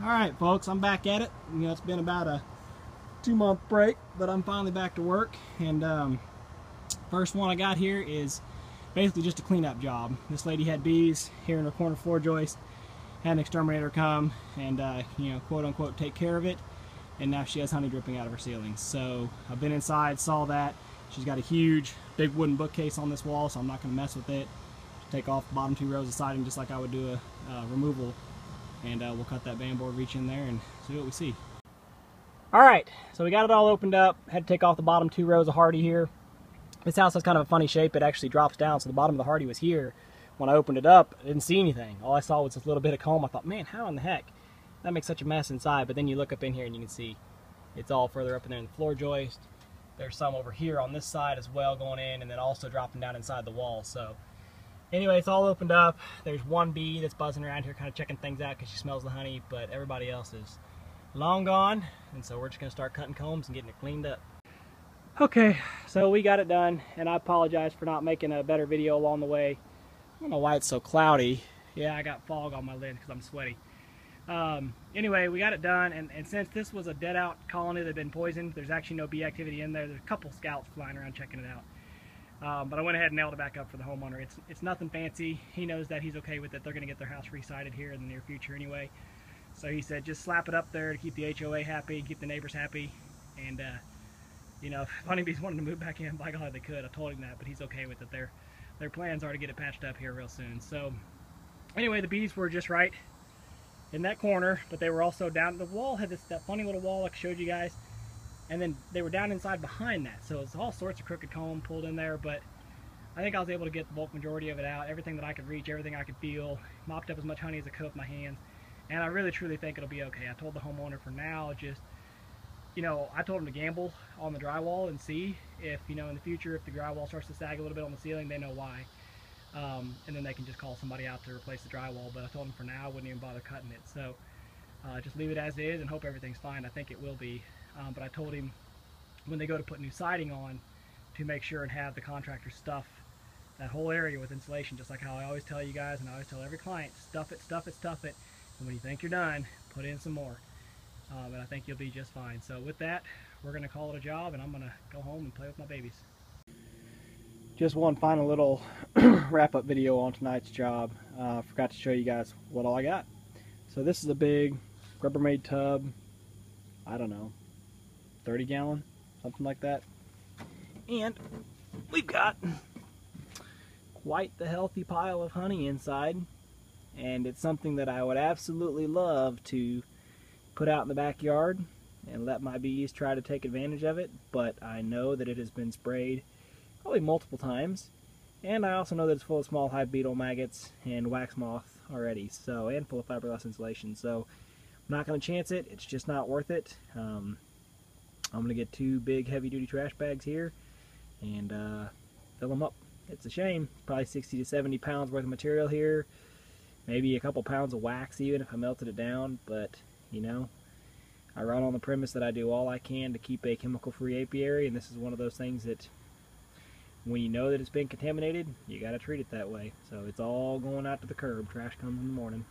Alright folks, I'm back at it. You know, it's been about a 2-month break, but I'm finally back to work. And first one I got here is basically just a cleanup job. This lady had bees here in her corner floor joist, had an exterminator come and you know, quote unquote take care of it, and now she has honey dripping out of her ceilings. So I've been inside, saw that. She's got a huge big wooden bookcase on this wall, so I'm not going to mess with it. Take off the bottom 2 rows of siding just like I would do a removal, and we'll cut that band board, reach in there and see what we see. Alright, so we got it all opened up. Had to take off the bottom 2 rows of hardy here. This house has kind of a funny shape. It actually drops down, so the bottom of the hardy was here. When I opened it up, I didn't see anything. All I saw was this little bit of comb. I thought, man, how in the heck? That makes such a mess inside. But then you look up in here and you can see it's all further up in there in the floor joist. There's some over here on this side as well going in, and then also dropping down inside the wall. So anyway, it's all opened up. There's one bee that's buzzing around here kind of checking things out because she smells the honey, but everybody else is long gone, and so we're just going to start cutting combs and getting it cleaned up. Okay, so we got it done, and I apologize for not making a better video along the way. I don't know why it's so cloudy. Yeah, I got fog on my lid because I'm sweaty. Anyway, we got it done, and since this was a dead out colony that had been poisoned, there's actually no bee activity in there. There's a couple scouts flying around checking it out. But I went ahead and nailed it back up for the homeowner. It's nothing fancy. He knows that, he's okay with it. They're going to get their house re-sided here in the near future anyway. So he said just slap it up there to keep the HOA happy, keep the neighbors happy, and you know, if honeybees wanted to move back in, by God they could. I told him that, but he's okay with it. Their plans are to get it patched up here real soon. So anyway, the bees were just right in that corner, but they were also down. The wall had that funny little wall like I showed you guys, and then they were down inside behind that. So it's all sorts of crooked comb pulled in there, but I think I was able to get the bulk majority of it out. Everything that I could reach, everything I could feel, mopped up as much honey as I could with my hands, and I really truly think it'll be okay. I told the homeowner for now, just, you know, I told him to gamble on the drywall and see if, you know, in the future if the drywall starts to sag a little bit on the ceiling, they know why. And then they can just call somebody out to replace the drywall. But I told him for now I wouldn't even bother cutting it. So just leave it as is and hope everything's fine. I think it will be. But I told him when they go to put new siding on to make sure and have the contractor stuff that whole area with insulation, just like how I always tell you guys and I always tell every client, stuff it, stuff it, stuff it. And when you think you're done, put in some more. And I think you'll be just fine. So with that, we're going to call it a job, and I'm going to go home and play with my babies. Just one final little wrap-up video on tonight's job. Forgot to show you guys what all I got. So this is a big Rubbermaid tub, I don't know, 30 gallon, something like that. And we've got quite the healthy pile of honey inside, and it's something that I would absolutely love to put out in the backyard and let my bees try to take advantage of it, but I know that it has been sprayed probably multiple times, and I also know that it's full of small hive beetle maggots and wax moth already, so, and full of fiberglass insulation, so I'm not going to chance it. It's just not worth it. I'm going to get 2 big heavy-duty trash bags here and fill them up. It's a shame, probably 60 to 70 pounds worth of material here, maybe a couple pounds of wax even if I melted it down, but you know, I run on the premise that I do all I can to keep a chemical-free apiary, and this is one of those things that when you know that it's been contaminated, you got to treat it that way. So it's all going out to the curb. Trash comes in the morning.